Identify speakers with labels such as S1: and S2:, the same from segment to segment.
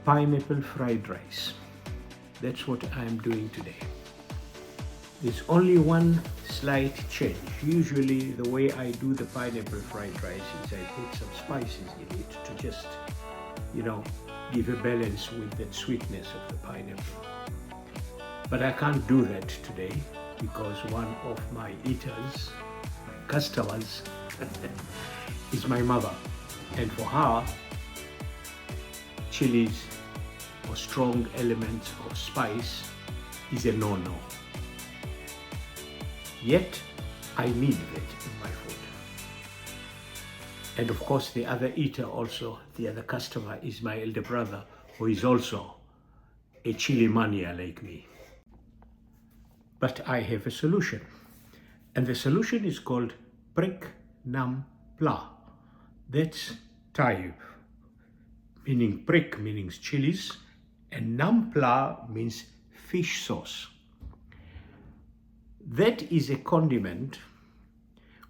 S1: pineapple fried rice. That's what I'm doing today. There's only one slight change. Usually the way I do the pineapple fried rice is I put some spices in it to just, you know, give a balance with the sweetness of the pineapple. But I can't do that today because one of my eaters, my customers, is my mother. And for her, chilies or strong elements of spice is a no-no. Yet, I need it in my food. And of course, the other eater also, the other customer is my elder brother, who is also a chili mania like me. But I have a solution. And the solution is called Prik Nam Pla. That's Thai, meaning prik meaning chilies, and Nam Pla means fish sauce. That is a condiment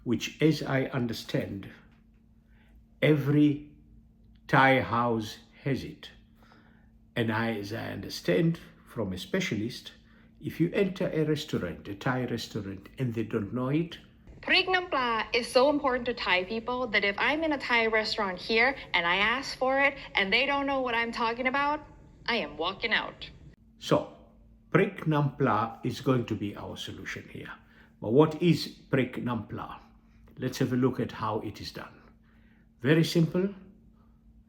S1: which, as I understand, every Thai house has it. And as I understand from a specialist, if you enter a restaurant, a Thai restaurant, and they don't know it,
S2: Prik Nam Pla is so important to Thai people that if I'm in a Thai restaurant here and I ask for it and they don't know what I'm talking about, I am walking out.
S1: so Prik Nam Pla is going to be our solution here. But what is Prik Nam Pla? Let's have a look at how it is done. Very simple,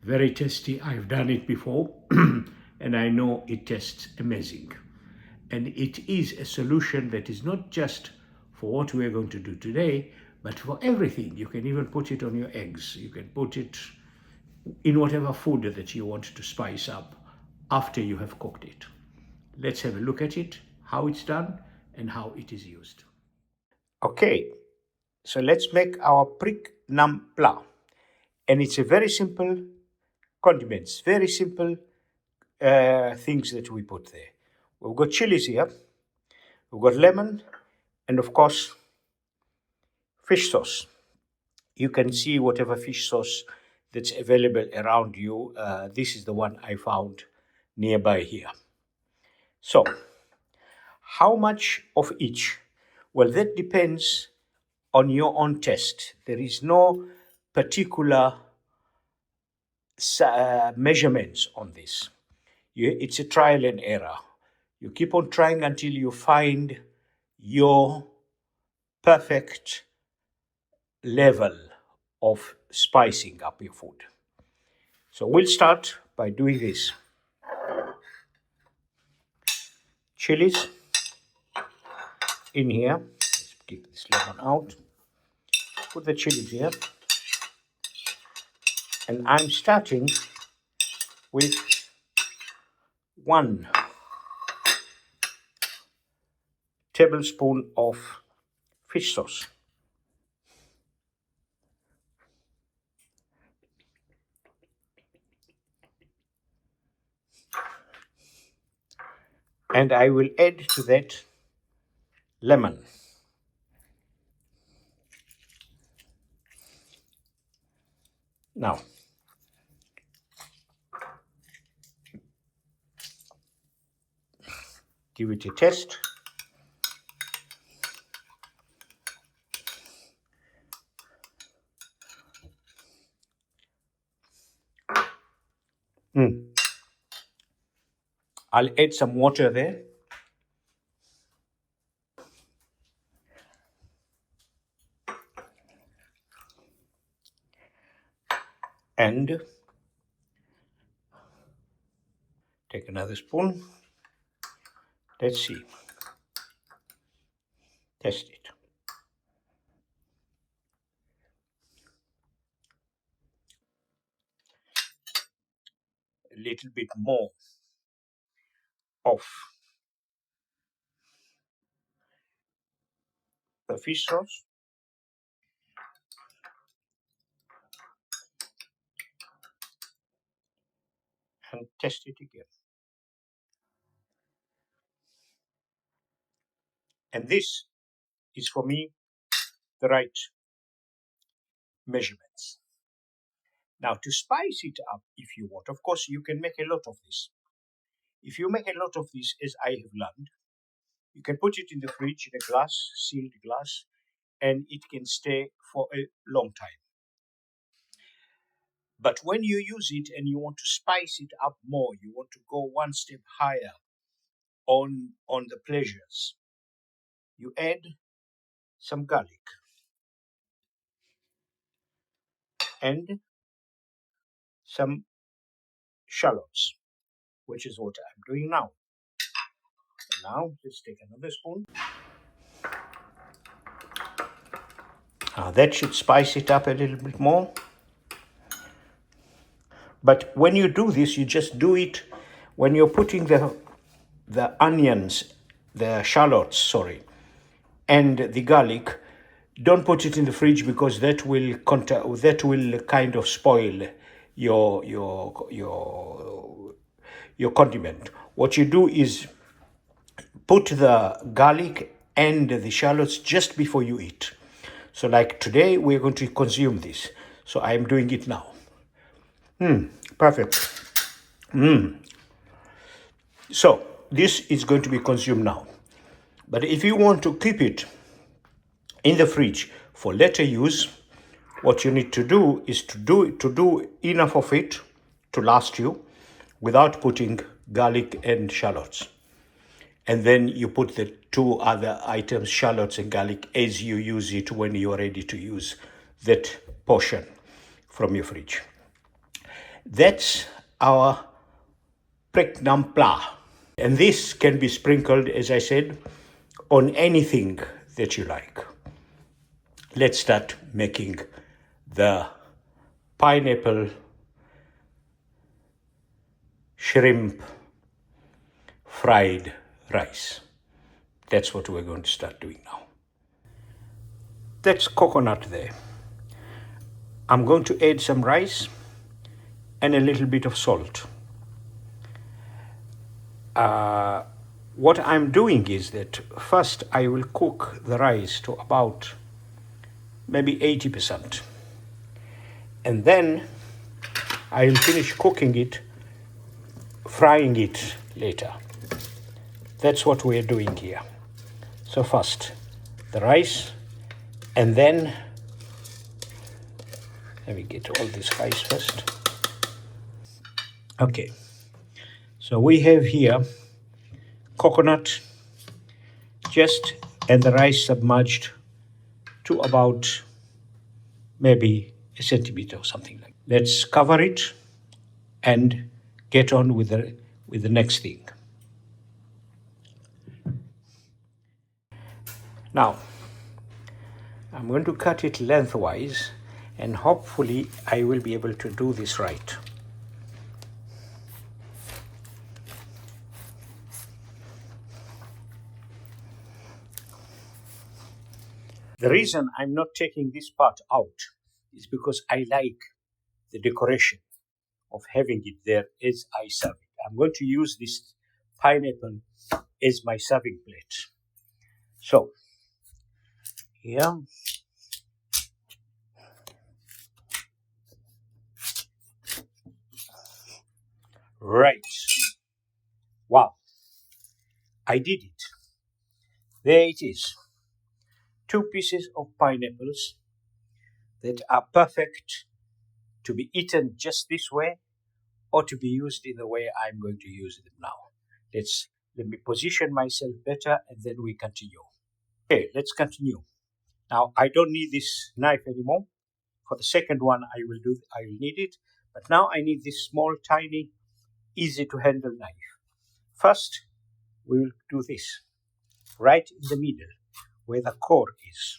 S1: very tasty. I've done it before and I know it tastes amazing. And it is a solution that is not just for what we are going to do today, but for everything. You can even put it on your eggs. You can put it in whatever food that you want to spice up after you have cooked it. Let's have a look at it, how it's done, and how it is used. Okay, so let's make our Prik Nam Pla. And it's a very simple condiments, very simple things that we put there. We've got chilies here, we've got lemon, and of course, fish sauce. You can see whatever fish sauce that's available around you. This is the one I found nearby here. So, how much of each? Well, that depends on your own taste. There is no particular measurements on this. It's a trial and error. You keep on trying until you find your perfect level of spicing up your food. So we'll start by doing this. Chilies in here. Let's keep this lemon out. Put the chilies here. And I'm starting with 1 tablespoon of fish sauce. And I will add to that lemon. Now, give it a taste. I'll add some water there. And take another spoon. Let's see. Test it. A little bit more of the fish sauce. And test it again. And this is for me the right measurements. Now, to spice it up, if you want, of course, you can make a lot of this. If you make a lot of this, as I have learned, you can put it in the fridge in a glass, sealed glass, and it can stay for a long time. But when you use it and you want to spice it up more, you want to go one step higher on the pleasures, you add some garlic and some shallots, which is what I'm doing now. Now, let's take another spoon. That should spice it up a little bit more. But when you do this, you just do it when you're putting the onions, the shallots, sorry, and the garlic. Don't put it in the fridge because that will kind of spoil your condiment. What you do is put the garlic and the shallots just before you eat. So like today, we're going to consume this. So I'm doing it now. Perfect. So this is going to be consumed now. But if you want to keep it in the fridge for later use, what you need to do is to do enough of it to last you without putting garlic and shallots. And then you put the two other items, shallots and garlic, as you use it when you are ready to use that portion from your fridge. That's our prek nam pla. And this can be sprinkled, as I said, on anything that you like. Let's start making the pineapple shrimp fried rice. That's what we're going to start doing now. That's coconut there. I'm going to add some rice and a little bit of salt. What I'm doing is that first I will cook the rice to about maybe 80%. And then I will finish cooking it, frying it later. That's what we're doing here. So first, the rice, and then, let me get all this rice first. Okay, so we have here coconut, and the rice submerged to about maybe a centimeter or something like that. Let's cover it and get on with the next thing. Now, I'm going to cut it lengthwise, and hopefully I will be able to do this right. The reason I'm not taking this part out is because I like the decoration of having it there as I serve it. I'm going to use this pineapple as my serving plate. So, here. Right. Wow. I did it. There it is. 2 pieces of pineapples that are perfect to be eaten just this way or to be used in the way I'm going to use them now. Let me position myself better and then we continue. Okay, let's continue. Now, I don't need this knife anymore. For the second one, I will need it. But now I need this small, tiny, easy to handle knife. First, we will do this right in the middle where the core is.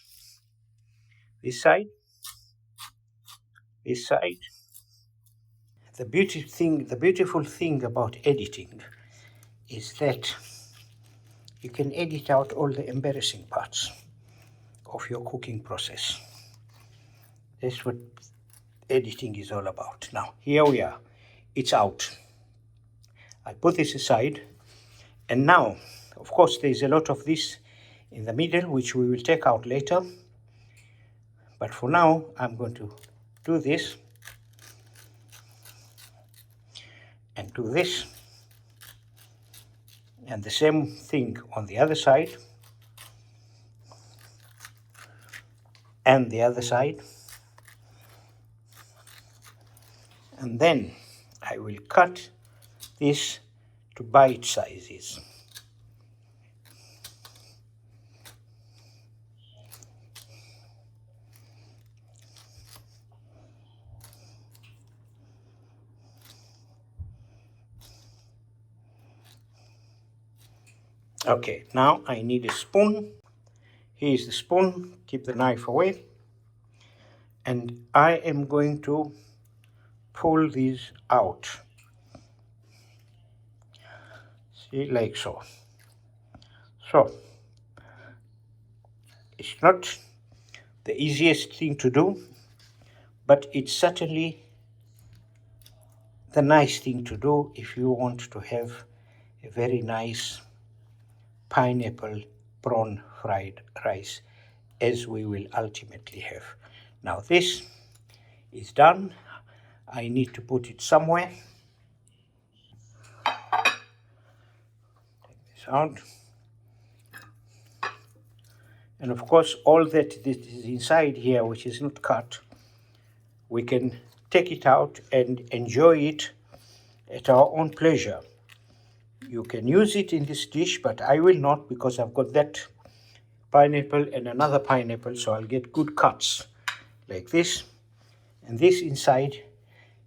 S1: This side. The beautiful thing about editing is that you can edit out all the embarrassing parts of your cooking process. That's what editing is all about. Now, here we are. It's out. I put this aside. And now, of course, there's a lot of this in the middle, which we will take out later. But for now, I'm going to do this. and do this, and the same thing on the other side and the other side, and then I will cut this to bite sizes. Okay, now I need a spoon. Here's the spoon, keep the knife away. And I am going to pull these out. See, like so. So, it's not the easiest thing to do, but it's certainly the nice thing to do if you want to have a very nice pineapple prawn fried rice, as we will ultimately have. Now this is done. I need to put it somewhere. Take this out. And of course, all that is inside here, which is not cut, we can take it out and enjoy it at our own pleasure. You can use it in this dish, but I will not, because I've got that pineapple and another pineapple, so I'll get good cuts like this. And this inside,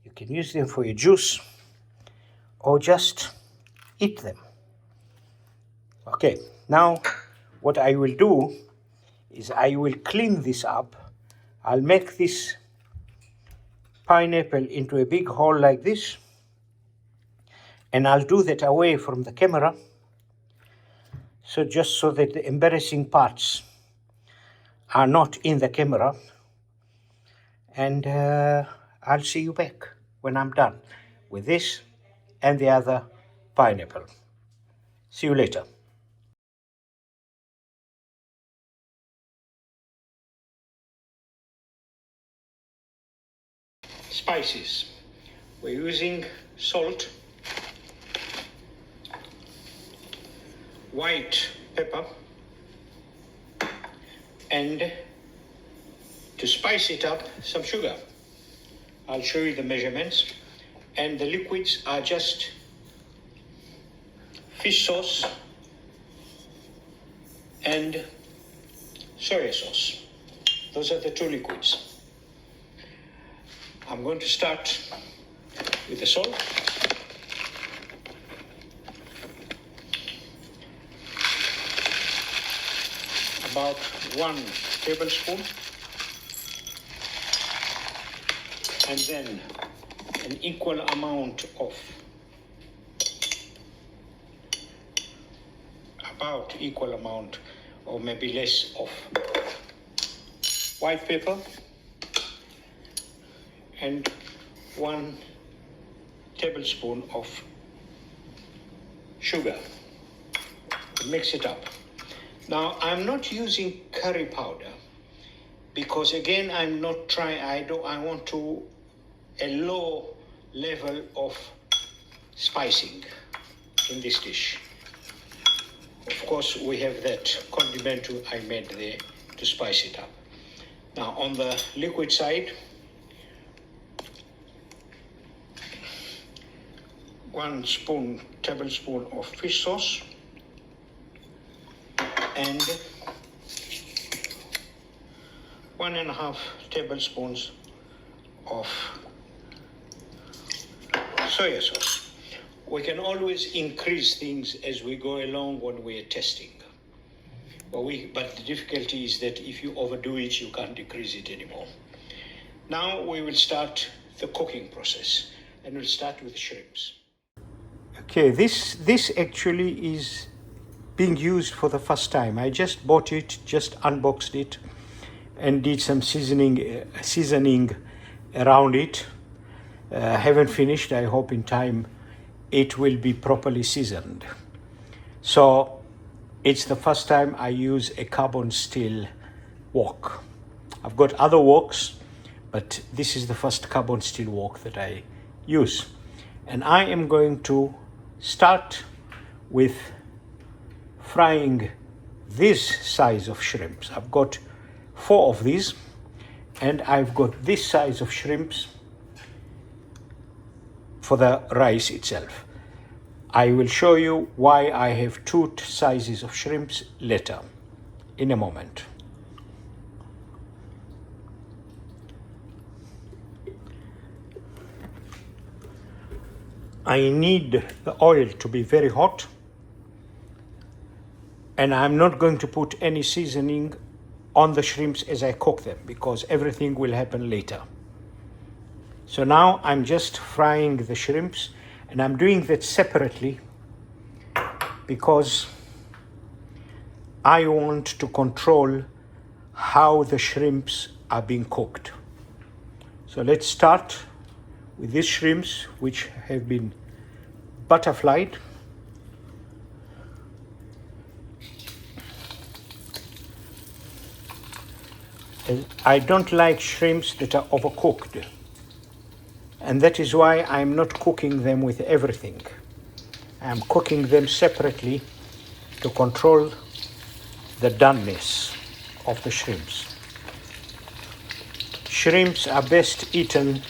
S1: you can use them for your juice or just eat them. Okay, now what I will do is I will clean this up. I'll make this pineapple into a big hole like this, and I'll do that away from the camera, so just so that the embarrassing parts are not in the camera. And I'll see you back when I'm done with this and the other pineapple. See you later. Spices. We're using salt, white pepper, and to spice it up, some sugar. I'll show you the measurements. And the liquids are just fish sauce and soya sauce. Those are the two liquids. I'm going to start with the salt. About 1 tablespoon. And then an equal amount of, about equal amount or maybe less of white pepper, and 1 tablespoon of sugar. Mix it up. Now I'm not using curry powder because again I want to a low level of spicing in this dish. Of course we have that condiment I made there to spice it up. Now on the liquid side, 1 tablespoon of fish sauce and 1.5 tablespoons of soya sauce. We can always increase things as we go along when we are testing. But the difficulty is that if you overdo it, you can't decrease it anymore. Now we will start the cooking process, and we'll start with shrimps. Okay, this actually is being used for the first time. I just bought it, just unboxed it, and did some seasoning around it. Haven't finished. I hope in time it will be properly seasoned. So it's the first time I use a carbon steel wok. I've got other woks, but this is the first carbon steel wok that I use. And I am going to start with frying this size of shrimps. I've got 4 of these, and I've got this size of shrimps for the rice itself. I will show you why I have 2 sizes of shrimps later, in a moment. I need the oil to be very hot, and I'm not going to put any seasoning on the shrimps as I cook them, because everything will happen later. So now I'm just frying the shrimps, and I'm doing that separately because I want to control how the shrimps are being cooked. So let's start with these shrimps, which have been butterflied. I don't like shrimps that are overcooked, and that is why I'm not cooking them with everything. I'm cooking them separately to control the doneness of the shrimps. Shrimps are best eaten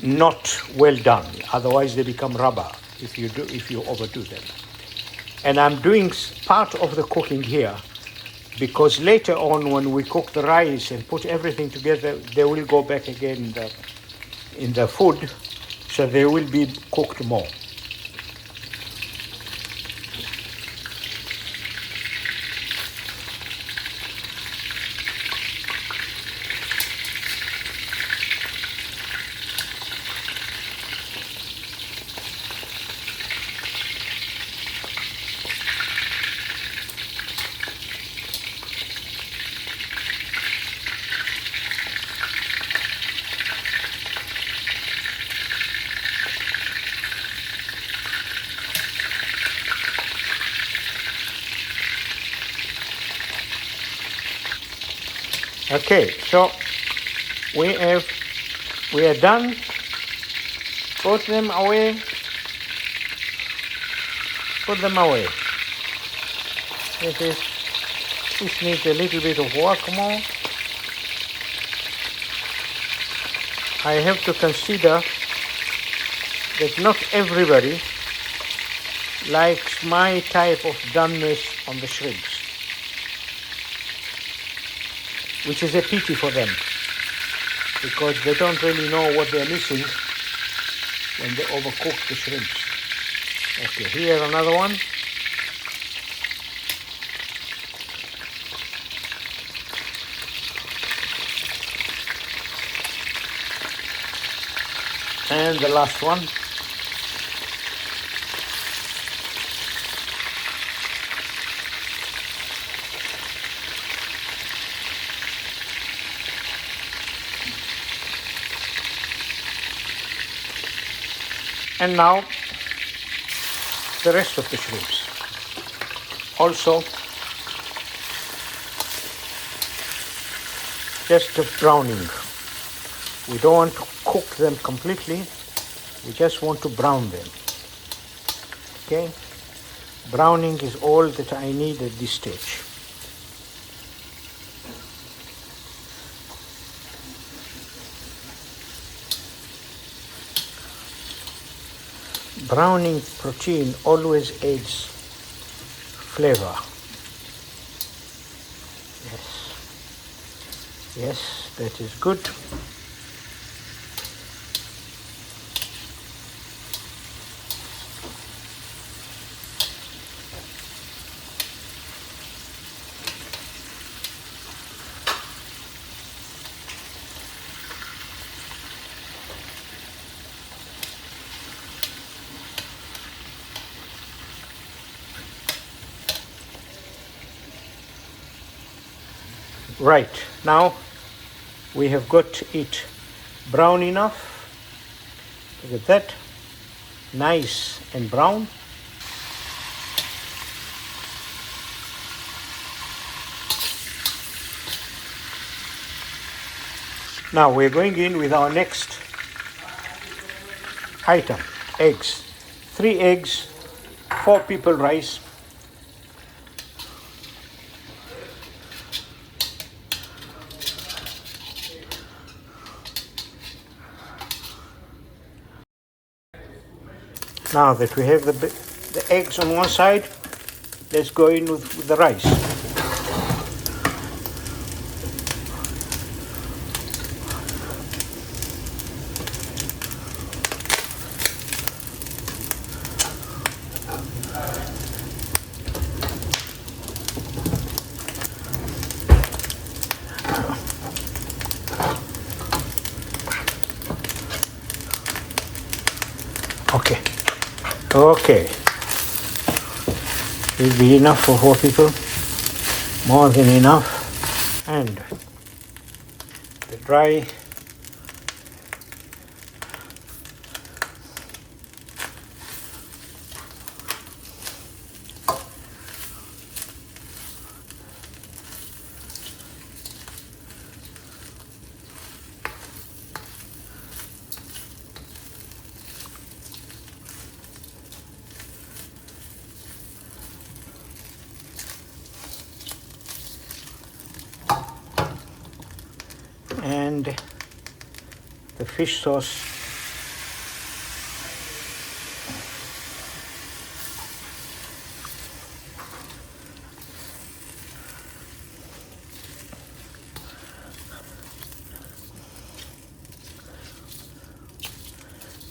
S1: not well done, otherwise they become rubber if you overdo them. And I'm doing part of the cooking here because later on, when we cook the rice and put everything together, they will go back again in the food, so they will be cooked more. Okay, so we are done. Put them away. Put them away. This needs a little bit of work more. I have to consider that not everybody likes my type of doneness on the shrimps, which is a pity for them, because they don't really know what they're missing when they overcook the shrimps. Okay, here another one. And the last one. And now the rest of the shrimps. Also, just browning. We don't want to cook them completely. We just want to brown them. Okay? Browning is all that I need at this stage. Browning protein always adds flavor. Yes, that is good. Right, now we have got it brown enough. Look at that, nice and brown. Now we're going in with our next item, eggs. 3 eggs, 4 people rice. Now that we have the eggs on one side, let's go in with the rice. Okay. Okay. Will be enough for 4 people. More than enough. And the dry and the fish sauce.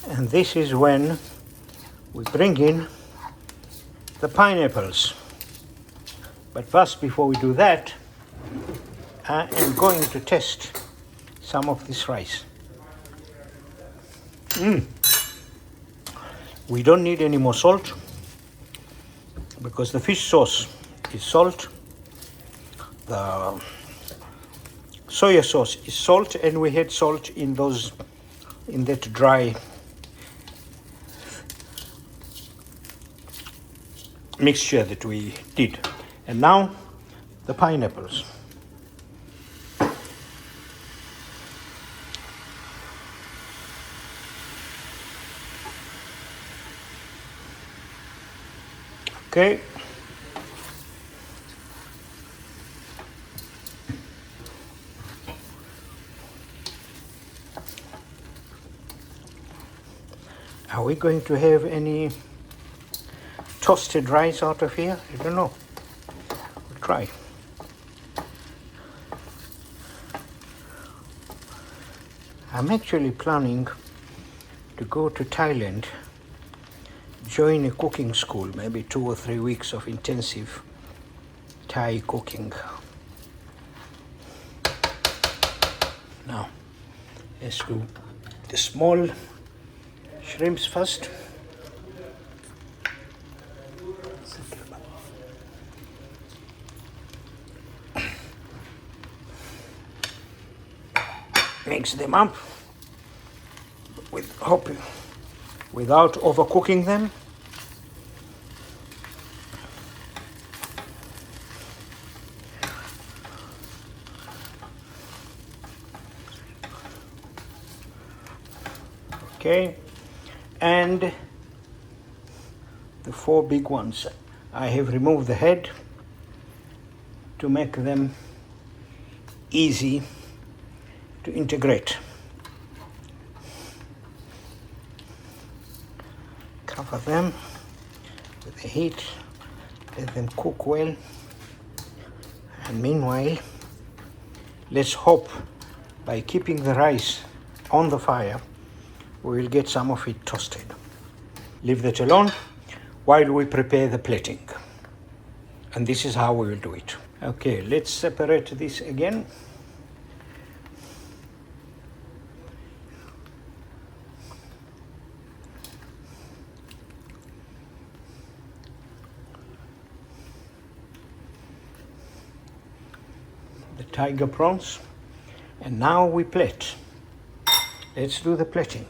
S1: And this is when we bring in the pineapples. But first, before we do that, I am going to test some of this rice. We don't need any more salt because the fish sauce is salt. The soya sauce is salt, and we had salt in that dry mixture that we did. And now the pineapples. Okay. Are we going to have any toasted rice out of here? I don't know. We'll try. I'm actually planning to go to Thailand, join a cooking school, maybe 2 or 3 weeks of intensive Thai cooking. Now, let's do the small shrimps first. Mix them up without overcooking them. Okay, and the 4 big ones, I have removed the head to make them easy to integrate. Cover them with the heat, let them cook well, and meanwhile, let's hope by keeping the rice on the fire, we will get some of it toasted. Leave that alone while we prepare the plating. And this is how we will do it. Okay, let's separate this again. The tiger prawns. And now we plate. Let's do the plating.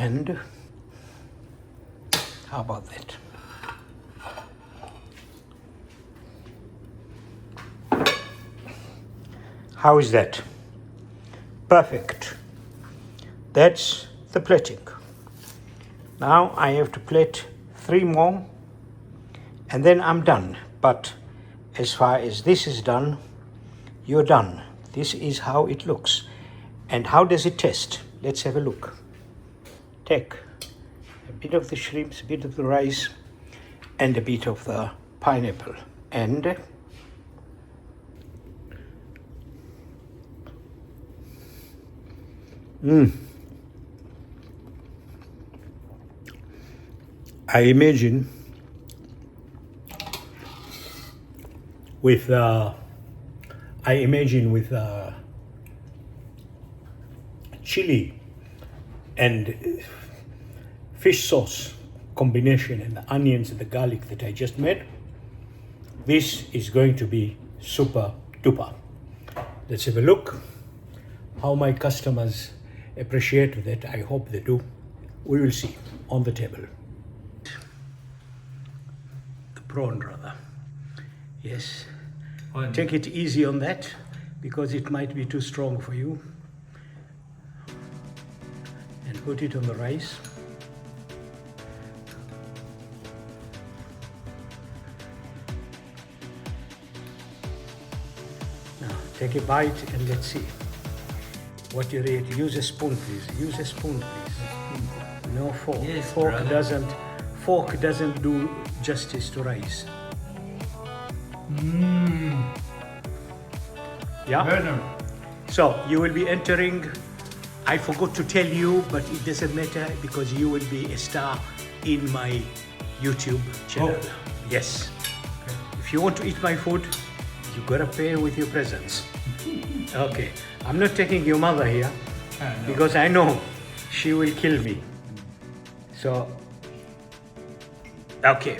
S1: And how about that? How is that? Perfect. That's the plating. Now I have to plate 3 more and then I'm done. But as far as this is done, you're done. This is how it looks. And how does it taste? Let's have a look. Take a bit of the shrimps, a bit of the rice, and a bit of the pineapple. And I imagine with chili and fish sauce combination and the onions and the garlic that I just made, this is going to be super duper. Let's have a look how my customers appreciate that. I hope they do. We will see on the table. The prawn, rather. Yes. Take it easy on that because it might be too strong for you. And put it on the rice. Now take a bite and let's see what you rate. Use a spoon, please. Use a spoon, please. No fork.
S3: Yes,
S1: Fork doesn't do justice to rice. Yeah.
S3: Werner.
S1: So you will be entering. I forgot to tell you, but it doesn't matter because you will be a star in my YouTube channel.
S3: Oh.
S1: Yes. If you want to eat my food, you gotta pay with your presence. Okay. I'm not taking your mother here
S3: No.
S1: because I know she will kill me. So, okay.